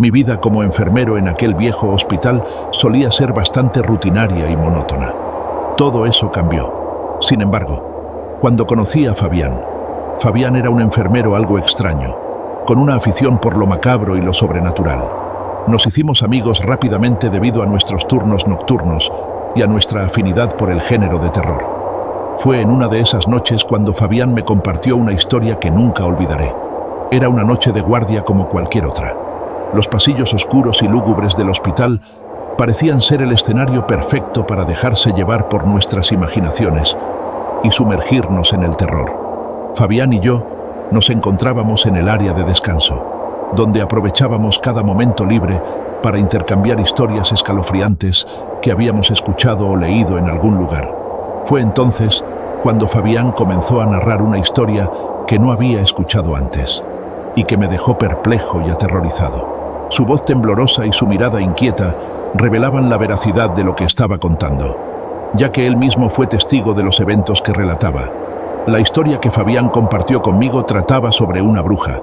Mi vida como enfermero en aquel viejo hospital solía ser bastante rutinaria y monótona. Todo eso cambió. Sin embargo, cuando conocí a Fabián era un enfermero algo extraño, con una afición por lo macabro y lo sobrenatural. Nos hicimos amigos rápidamente debido a nuestros turnos nocturnos y a nuestra afinidad por el género de terror. Fue en una de esas noches cuando Fabián me compartió una historia que nunca olvidaré. Era una noche de guardia como cualquier otra. Los pasillos oscuros y lúgubres del hospital parecían ser el escenario perfecto para dejarse llevar por nuestras imaginaciones y sumergirnos en el terror. Fabián y yo nos encontrábamos en el área de descanso, donde aprovechábamos cada momento libre para intercambiar historias escalofriantes que habíamos escuchado o leído en algún lugar. Fue entonces cuando Fabián comenzó a narrar una historia que no había escuchado antes y que me dejó perplejo y aterrorizado. Su voz temblorosa y su mirada inquieta revelaban la veracidad de lo que estaba contando, ya que él mismo fue testigo de los eventos que relataba. La historia que Fabián compartió conmigo trataba sobre una bruja,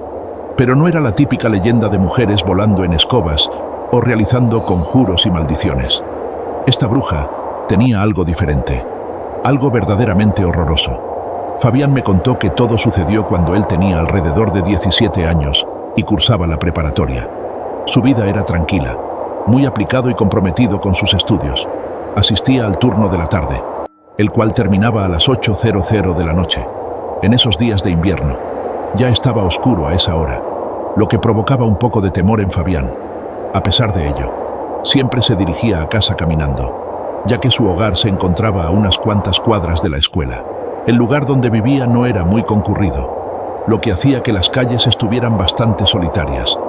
pero no era la típica leyenda de mujeres volando en escobas o realizando conjuros y maldiciones. Esta bruja tenía algo diferente, algo verdaderamente horroroso. Fabián me contó que todo sucedió cuando él tenía alrededor de 17 años y cursaba la preparatoria. Su vida era tranquila, muy aplicado y comprometido con sus estudios. Asistía al turno de la tarde, el cual terminaba a las 8:00 de la noche. En esos días de invierno, ya estaba oscuro a esa hora, lo que provocaba un poco de temor en Fabián. A pesar de ello, siempre se dirigía a casa caminando, ya que su hogar se encontraba a unas cuantas cuadras de la escuela. El lugar donde vivía no era muy concurrido, lo que hacía que las calles estuvieran bastante solitarias,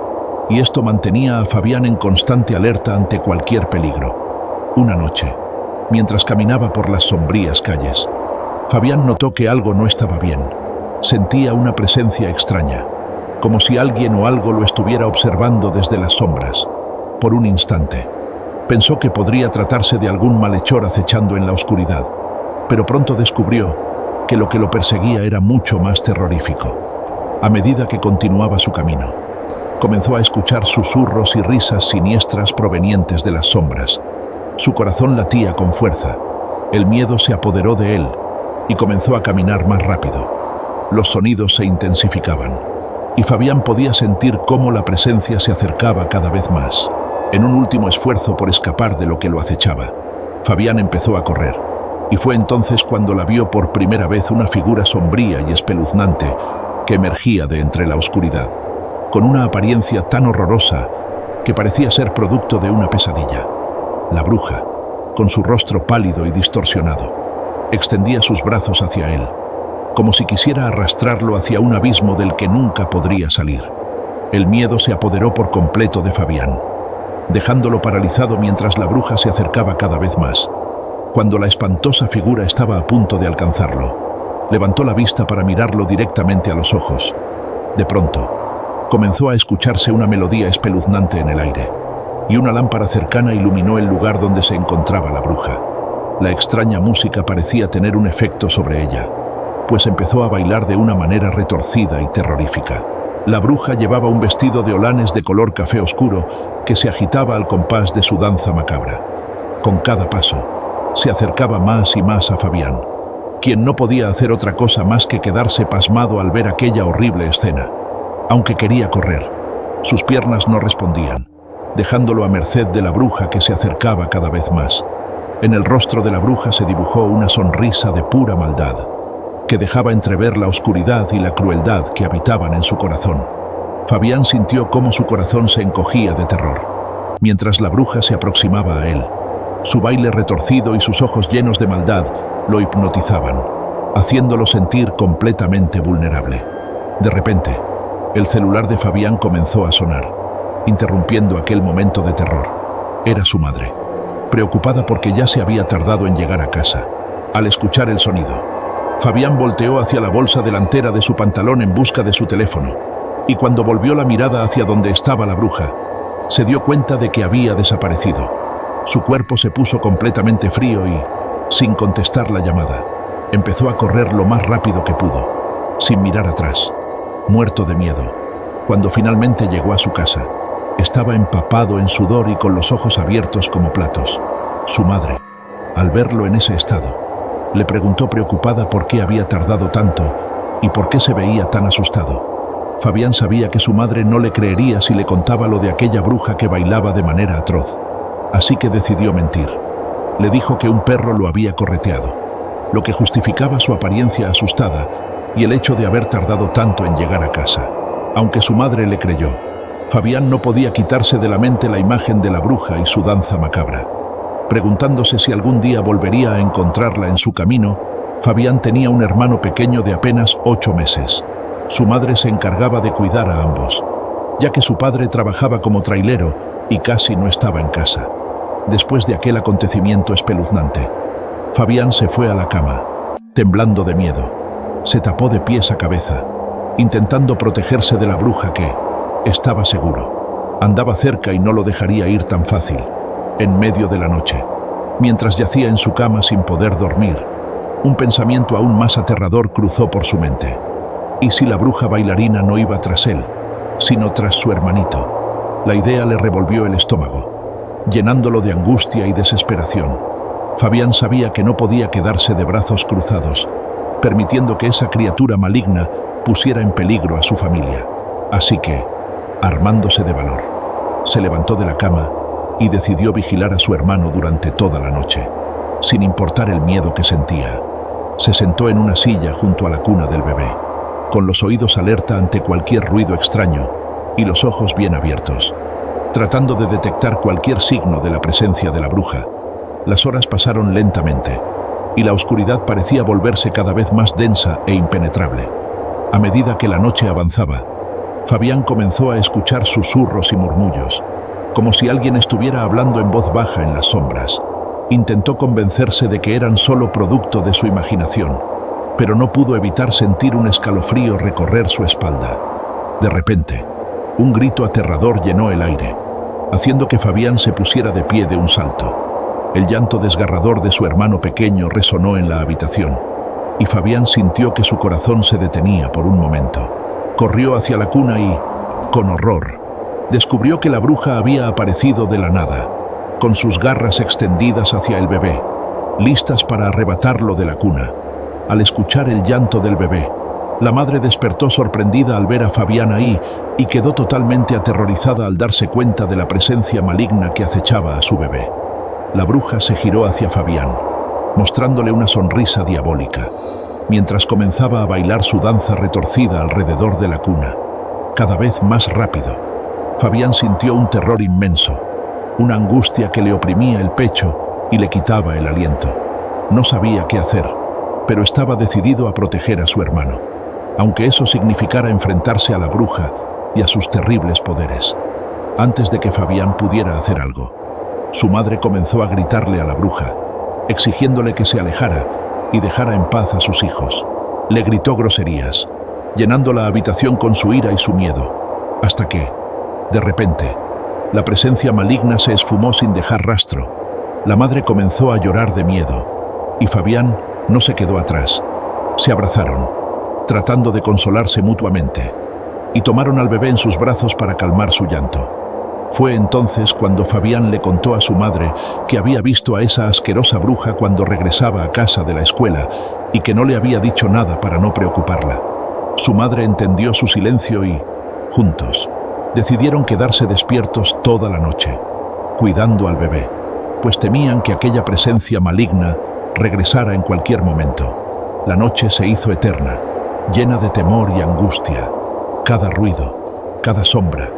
y esto mantenía a Fabián en constante alerta ante cualquier peligro. Una noche, mientras caminaba por las sombrías calles, Fabián notó que algo no estaba bien. Sentía una presencia extraña, como si alguien o algo lo estuviera observando desde las sombras. Por un instante, pensó que podría tratarse de algún malhechor acechando en la oscuridad, pero pronto descubrió que lo perseguía era mucho más terrorífico. A medida que continuaba su camino, comenzó a escuchar susurros y risas siniestras provenientes de las sombras. Su corazón latía con fuerza, el miedo se apoderó de él y comenzó a caminar más rápido. Los sonidos se intensificaban y Fabián podía sentir cómo la presencia se acercaba cada vez más. En un último esfuerzo por escapar de lo que lo acechaba, Fabián empezó a correr, y fue entonces cuando la vio por primera vez una figura sombría y espeluznante que emergía de entre la oscuridad, con una apariencia tan horrorosa que parecía ser producto de una pesadilla. La bruja, con su rostro pálido y distorsionado, extendía sus brazos hacia él, como si quisiera arrastrarlo hacia un abismo del que nunca podría salir. El miedo se apoderó por completo de Fabián, dejándolo paralizado mientras la bruja se acercaba cada vez más. Cuando la espantosa figura estaba a punto de alcanzarlo, levantó la vista para mirarlo directamente a los ojos. De pronto, comenzó a escucharse una melodía espeluznante en el aire, y una lámpara cercana iluminó el lugar donde se encontraba la bruja. La extraña música parecía tener un efecto sobre ella, pues empezó a bailar de una manera retorcida y terrorífica. La bruja llevaba un vestido de holanes de color café oscuro que se agitaba al compás de su danza macabra. Con cada paso, se acercaba más y más a Fabián, quien no podía hacer otra cosa más que quedarse pasmado al ver aquella horrible escena. Aunque quería correr, sus piernas no respondían, dejándolo a merced de la bruja que se acercaba cada vez más. En el rostro de la bruja se dibujó una sonrisa de pura maldad, que dejaba entrever la oscuridad y la crueldad que habitaban en su corazón. Fabián sintió cómo su corazón se encogía de terror, mientras la bruja se aproximaba a él. Su baile retorcido y sus ojos llenos de maldad lo hipnotizaban, haciéndolo sentir completamente vulnerable. De repente, el celular de Fabián comenzó a sonar, interrumpiendo aquel momento de terror. Era su madre, preocupada porque ya se había tardado en llegar a casa. Al escuchar el sonido, Fabián volteó hacia la bolsa delantera de su pantalón en busca de su teléfono, y cuando volvió la mirada hacia donde estaba la bruja, se dio cuenta de que había desaparecido. Su cuerpo se puso completamente frío y, sin contestar la llamada, empezó a correr lo más rápido que pudo, sin mirar atrás, muerto de miedo. Cuando finalmente llegó a su casa, Estaba empapado en sudor y con los ojos abiertos como platos. Su madre, al verlo en ese estado, le preguntó preocupada por qué había tardado tanto y por qué se veía tan asustado. Fabián sabía que su madre no le creería si le contaba lo de aquella bruja que bailaba de manera atroz, así que decidió mentir. Le dijo que un perro lo había correteado, lo que justificaba su apariencia asustada y el hecho de haber tardado tanto en llegar a casa. Aunque su madre le creyó, Fabián no podía quitarse de la mente la imagen de la bruja y su danza macabra. Preguntándose si algún día volvería a encontrarla en su camino, Fabián tenía un hermano pequeño de apenas 8 meses. Su madre se encargaba de cuidar a ambos, ya que su padre trabajaba como trailero y casi no estaba en casa. Después de aquel acontecimiento espeluznante, Fabián se fue a la cama, temblando de miedo. Se tapó de pies a cabeza, intentando protegerse de la bruja que, estaba seguro, andaba cerca y no lo dejaría ir tan fácil. En medio de la noche, mientras yacía en su cama sin poder dormir, un pensamiento aún más aterrador cruzó por su mente. ¿Y si la bruja bailarina no iba tras él, sino tras su hermanito? La idea le revolvió el estómago, llenándolo de angustia y desesperación. Fabián sabía que no podía quedarse de brazos cruzados, permitiendo que esa criatura maligna pusiera en peligro a su familia. Así que, armándose de valor, se levantó de la cama y decidió vigilar a su hermano durante toda la noche, sin importar el miedo que sentía. Se sentó en una silla junto a la cuna del bebé, con los oídos alerta ante cualquier ruido extraño y los ojos bien abiertos, tratando de detectar cualquier signo de la presencia de la bruja. Las horas pasaron lentamente, y la oscuridad parecía volverse cada vez más densa e impenetrable. A medida que la noche avanzaba, Fabián comenzó a escuchar susurros y murmullos, como si alguien estuviera hablando en voz baja en las sombras. Intentó convencerse de que eran solo producto de su imaginación, pero no pudo evitar sentir un escalofrío recorrer su espalda. De repente, un grito aterrador llenó el aire, haciendo que Fabián se pusiera de pie de un salto. El llanto desgarrador de su hermano pequeño resonó en la habitación, y Fabián sintió que su corazón se detenía por un momento. Corrió hacia la cuna y, con horror, descubrió que la bruja había aparecido de la nada, con sus garras extendidas hacia el bebé, listas para arrebatarlo de la cuna. Al escuchar el llanto del bebé, la madre despertó sorprendida al ver a Fabián ahí y quedó totalmente aterrorizada al darse cuenta de la presencia maligna que acechaba a su bebé. La bruja se giró hacia Fabián, mostrándole una sonrisa diabólica, mientras comenzaba a bailar su danza retorcida alrededor de la cuna. Cada vez más rápido, Fabián sintió un terror inmenso, una angustia que le oprimía el pecho y le quitaba el aliento. No sabía qué hacer, pero estaba decidido a proteger a su hermano, aunque eso significara enfrentarse a la bruja y a sus terribles poderes. Antes de que Fabián pudiera hacer algo, su madre comenzó a gritarle a la bruja, exigiéndole que se alejara y dejara en paz a sus hijos. Le gritó groserías, llenando la habitación con su ira y su miedo, hasta que, de repente, la presencia maligna se esfumó sin dejar rastro. La madre comenzó a llorar de miedo, y Fabián no se quedó atrás. Se abrazaron, tratando de consolarse mutuamente, y tomaron al bebé en sus brazos para calmar su llanto. Fue entonces cuando Fabián le contó a su madre que había visto a esa asquerosa bruja cuando regresaba a casa de la escuela y que no le había dicho nada para no preocuparla. Su madre entendió su silencio y, juntos, decidieron quedarse despiertos toda la noche, cuidando al bebé, pues temían que aquella presencia maligna regresara en cualquier momento. La noche se hizo eterna, llena de temor y angustia. Cada ruido, cada sombra,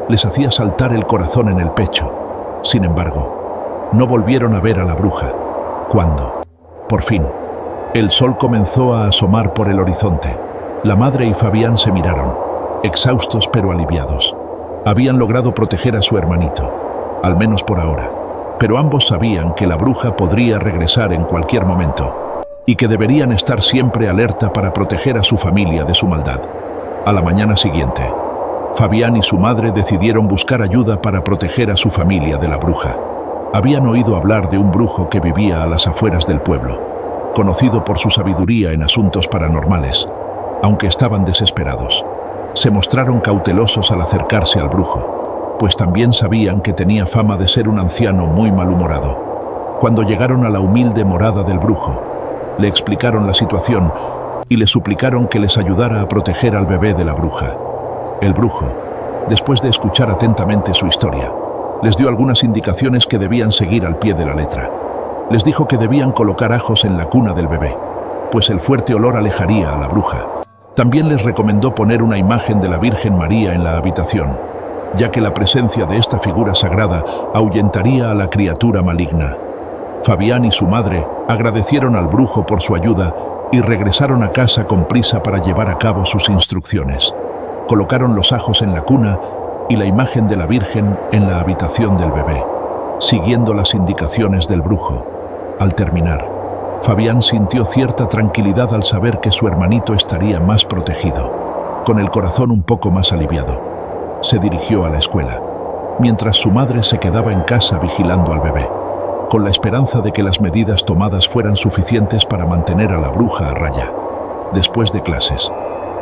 les hacía saltar el corazón en el pecho. Sin embargo, no volvieron a ver a la bruja. Cuando, por fin, el sol comenzó a asomar por el horizonte, la madre y Fabián se miraron, exhaustos pero aliviados. Habían logrado proteger a su hermanito, al menos por ahora, pero ambos sabían que la bruja podría regresar en cualquier momento y que deberían estar siempre alerta para proteger a su familia de su maldad. A la mañana siguiente, Fabián y su madre decidieron buscar ayuda para proteger a su familia de la bruja. Habían oído hablar de un brujo que vivía a las afueras del pueblo, conocido por su sabiduría en asuntos paranormales. Aunque estaban desesperados, se mostraron cautelosos al acercarse al brujo, pues también sabían que tenía fama de ser un anciano muy malhumorado. Cuando llegaron a la humilde morada del brujo, le explicaron la situación y le suplicaron que les ayudara a proteger al bebé de la bruja. El brujo, después de escuchar atentamente su historia, les dio algunas indicaciones que debían seguir al pie de la letra. Les dijo que debían colocar ajos en la cuna del bebé, pues el fuerte olor alejaría a la bruja. También les recomendó poner una imagen de la Virgen María en la habitación, ya que la presencia de esta figura sagrada ahuyentaría a la criatura maligna. Fabián y su madre agradecieron al brujo por su ayuda y regresaron a casa con prisa para llevar a cabo sus instrucciones. Colocaron los ajos en la cuna y la imagen de la Virgen en la habitación del bebé, siguiendo las indicaciones del brujo. Al terminar, Fabián sintió cierta tranquilidad al saber que su hermanito estaría más protegido. Con el corazón un poco más aliviado, se dirigió a la escuela, mientras su madre se quedaba en casa vigilando al bebé, con la esperanza de que las medidas tomadas fueran suficientes para mantener a la bruja a raya. Después de clases,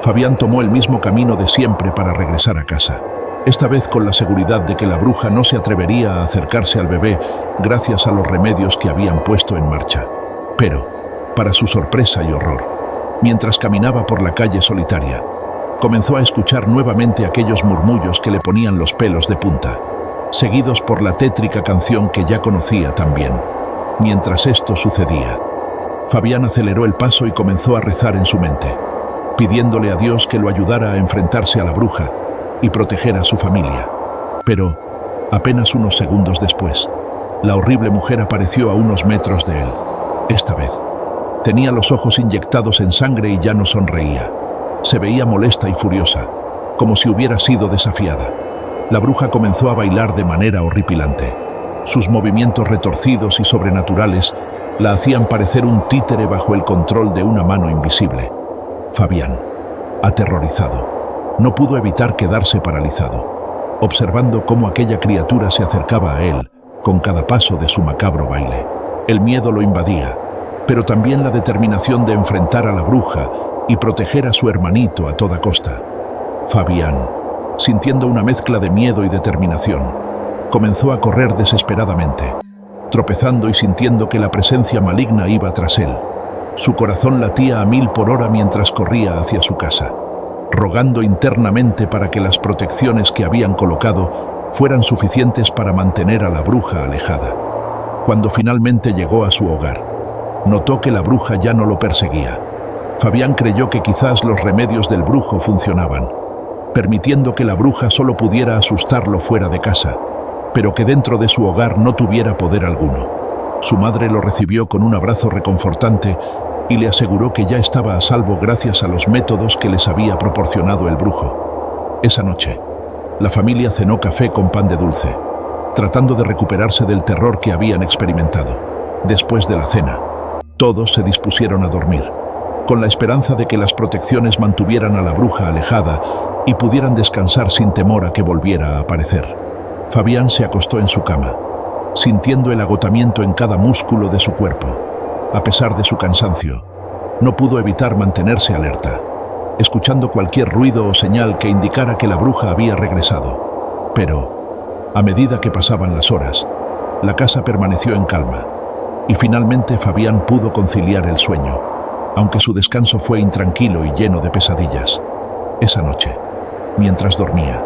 Fabián tomó el mismo camino de siempre para regresar a casa, esta vez con la seguridad de que la bruja no se atrevería a acercarse al bebé gracias a los remedios que habían puesto en marcha. Pero, para su sorpresa y horror, mientras caminaba por la calle solitaria, comenzó a escuchar nuevamente aquellos murmullos que le ponían los pelos de punta, seguidos por la tétrica canción que ya conocía tan bien. Mientras esto sucedía, Fabián aceleró el paso y comenzó a rezar en su mente, pidiéndole a Dios que lo ayudara a enfrentarse a la bruja y proteger a su familia. Pero, apenas unos segundos después, la horrible mujer apareció a unos metros de él. Esta vez, tenía los ojos inyectados en sangre y ya no sonreía. Se veía molesta y furiosa, como si hubiera sido desafiada. La bruja comenzó a bailar de manera horripilante. Sus movimientos retorcidos y sobrenaturales la hacían parecer un títere bajo el control de una mano invisible. Fabián, aterrorizado, no pudo evitar quedarse paralizado, observando cómo aquella criatura se acercaba a él con cada paso de su macabro baile. El miedo lo invadía, pero también la determinación de enfrentar a la bruja y proteger a su hermanito a toda costa. Fabián, sintiendo una mezcla de miedo y determinación, comenzó a correr desesperadamente, tropezando y sintiendo que la presencia maligna iba tras él. Su corazón latía a 1000 por hora mientras corría hacia su casa, rogando internamente para que las protecciones que habían colocado fueran suficientes para mantener a la bruja alejada. Cuando finalmente llegó a su hogar, notó que la bruja ya no lo perseguía. Fabián creyó que quizás los remedios del brujo funcionaban, permitiendo que la bruja solo pudiera asustarlo fuera de casa, pero que dentro de su hogar no tuviera poder alguno. Su madre lo recibió con un abrazo reconfortante y le aseguró que ya estaba a salvo gracias a los métodos que les había proporcionado el brujo. Esa noche, la familia cenó café con pan de dulce, tratando de recuperarse del terror que habían experimentado. Después de la cena, todos se dispusieron a dormir, con la esperanza de que las protecciones mantuvieran a la bruja alejada y pudieran descansar sin temor a que volviera a aparecer. Fabián se acostó en su cama, sintiendo el agotamiento en cada músculo de su cuerpo. A pesar de su cansancio, no pudo evitar mantenerse alerta, escuchando cualquier ruido o señal que indicara que la bruja había regresado. Pero, a medida que pasaban las horas, la casa permaneció en calma, y finalmente Fabián pudo conciliar el sueño, aunque su descanso fue intranquilo y lleno de pesadillas. Esa noche, mientras dormía,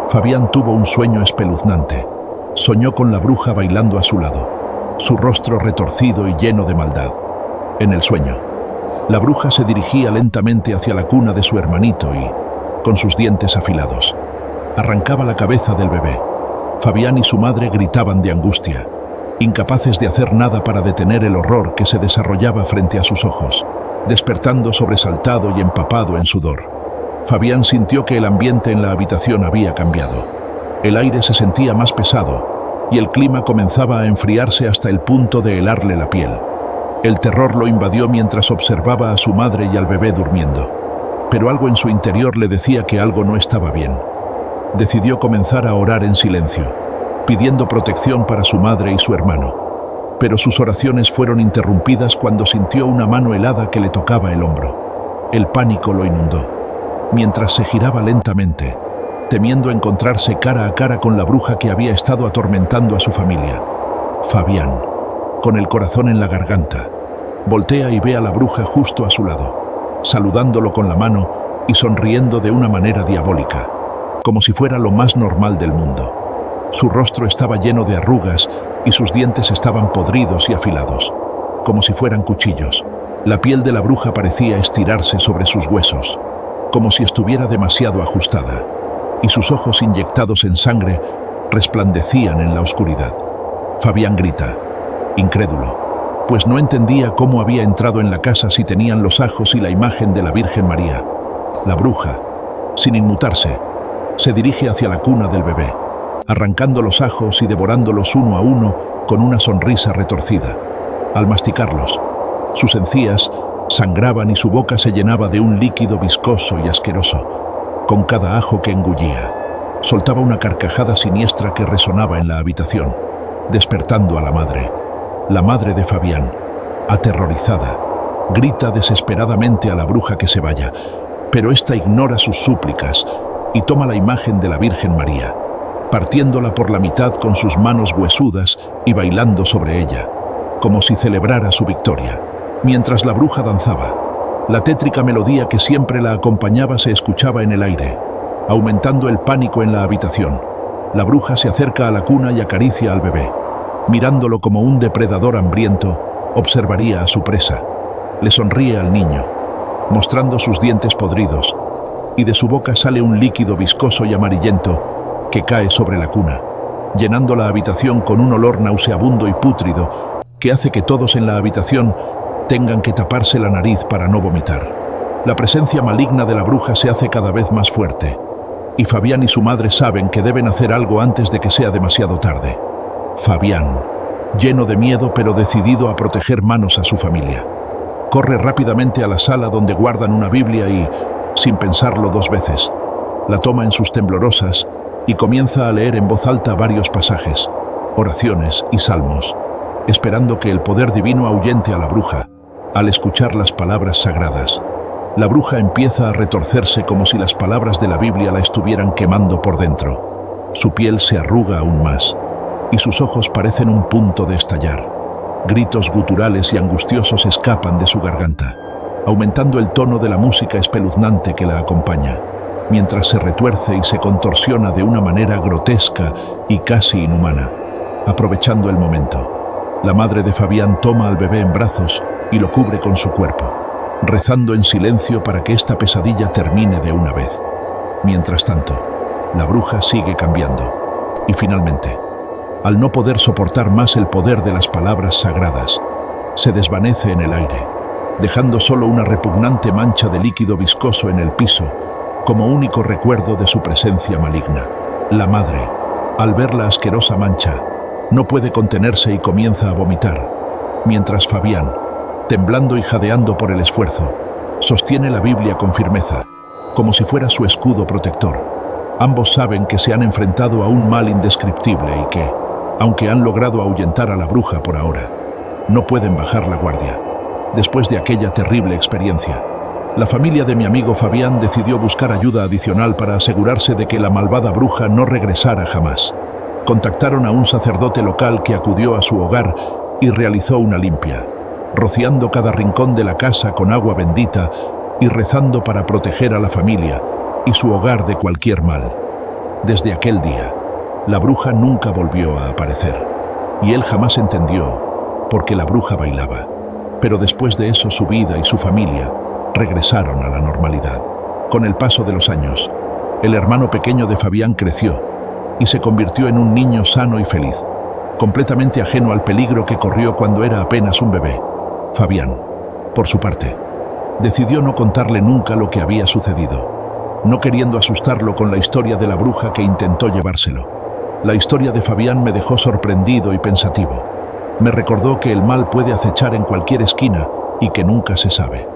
Fabián tuvo un sueño espeluznante. Soñó con la bruja bailando a su lado, su rostro retorcido y lleno de maldad. En el sueño, la bruja se dirigía lentamente hacia la cuna de su hermanito y, con sus dientes afilados, arrancaba la cabeza del bebé. Fabián y su madre gritaban de angustia, incapaces de hacer nada para detener el horror que se desarrollaba frente a sus ojos, despertando sobresaltado y empapado en sudor. Fabián sintió que el ambiente en la habitación había cambiado. El aire se sentía más pesado y el clima comenzaba a enfriarse hasta el punto de helarle la piel. El terror lo invadió mientras observaba a su madre y al bebé durmiendo, pero algo en su interior le decía que algo no estaba bien. Decidió comenzar a orar en silencio, pidiendo protección para su madre y su hermano, pero sus oraciones fueron interrumpidas cuando sintió una mano helada que le tocaba el hombro. El pánico lo inundó. Mientras se giraba lentamente, temiendo encontrarse cara a cara con la bruja que había estado atormentando a su familia. Fabián, con el corazón en la garganta, voltea y ve a la bruja justo a su lado, saludándolo con la mano y sonriendo de una manera diabólica, como si fuera lo más normal del mundo. Su rostro estaba lleno de arrugas y sus dientes estaban podridos y afilados, como si fueran cuchillos. La piel de la bruja parecía estirarse sobre sus huesos, como si estuviera demasiado ajustada, y sus ojos inyectados en sangre resplandecían en la oscuridad. Fabián grita, incrédulo, pues no entendía cómo había entrado en la casa si tenían los ajos y la imagen de la Virgen María. La bruja, sin inmutarse, se dirige hacia la cuna del bebé, arrancando los ajos y devorándolos uno a uno con una sonrisa retorcida. Al masticarlos, sus encías sangraban y su boca se llenaba de un líquido viscoso y asqueroso. Con cada ajo que engullía, soltaba una carcajada siniestra que resonaba en la habitación, despertando a la madre de Fabián, aterrorizada, grita desesperadamente a la bruja que se vaya, pero ésta ignora sus súplicas y toma la imagen de la Virgen María, partiéndola por la mitad con sus manos huesudas y bailando sobre ella, como si celebrara su victoria. Mientras la bruja danzaba, la tétrica melodía que siempre la acompañaba se escuchaba en el aire, aumentando el pánico en la habitación. La bruja se acerca a la cuna y acaricia al bebé. Mirándolo como un depredador hambriento, observaría a su presa. Le sonríe al niño, mostrando sus dientes podridos, y de su boca sale un líquido viscoso y amarillento que cae sobre la cuna, llenando la habitación con un olor nauseabundo y pútrido que hace que todos en la habitación tengan que taparse la nariz para no vomitar. La presencia maligna de la bruja se hace cada vez más fuerte, y Fabián y su madre saben que deben hacer algo antes de que sea demasiado tarde. Fabián, lleno de miedo pero decidido a proteger manos a su familia, corre rápidamente a la sala donde guardan una Biblia y, sin pensarlo dos veces, la toma en sus temblorosas y comienza a leer en voz alta varios pasajes, oraciones y salmos, esperando que el poder divino ahuyente a la bruja. Al escuchar las palabras sagradas, la bruja empieza a retorcerse como si las palabras de la Biblia la estuvieran quemando por dentro. Su piel se arruga aún más y sus ojos parecen un punto de estallar. Gritos guturales y angustiosos escapan de su garganta, aumentando el tono de la música espeluznante que la acompaña, mientras se retuerce y se contorsiona de una manera grotesca y casi inhumana. Aprovechando el momento, la madre de Fabián toma al bebé en brazos y lo cubre con su cuerpo, rezando en silencio para que esta pesadilla termine de una vez. Mientras tanto, la bruja sigue cambiando, y finalmente, al no poder soportar más el poder de las palabras sagradas, se desvanece en el aire, dejando solo una repugnante mancha de líquido viscoso en el piso, como único recuerdo de su presencia maligna. La madre, al ver la asquerosa mancha, no puede contenerse y comienza a vomitar, mientras Fabián, temblando y jadeando por el esfuerzo, sostiene la Biblia con firmeza, como si fuera su escudo protector. Ambos saben que se han enfrentado a un mal indescriptible y que, aunque han logrado ahuyentar a la bruja por ahora, no pueden bajar la guardia. Después de aquella terrible experiencia, la familia de mi amigo Fabián decidió buscar ayuda adicional para asegurarse de que la malvada bruja no regresara jamás. Contactaron a un sacerdote local que acudió a su hogar y realizó una limpia, rociando cada rincón de la casa con agua bendita y rezando para proteger a la familia y su hogar de cualquier mal. Desde aquel día, la bruja nunca volvió a aparecer, y él jamás entendió por qué la bruja bailaba. Pero después de eso su vida y su familia regresaron a la normalidad. Con el paso de los años, el hermano pequeño de Fabián creció y se convirtió en un niño sano y feliz, completamente ajeno al peligro que corrió cuando era apenas un bebé. Fabián, por su parte, decidió no contarle nunca lo que había sucedido, no queriendo asustarlo con la historia de la bruja que intentó llevárselo. La historia de Fabián me dejó sorprendido y pensativo. Me recordó que el mal puede acechar en cualquier esquina y que nunca se sabe.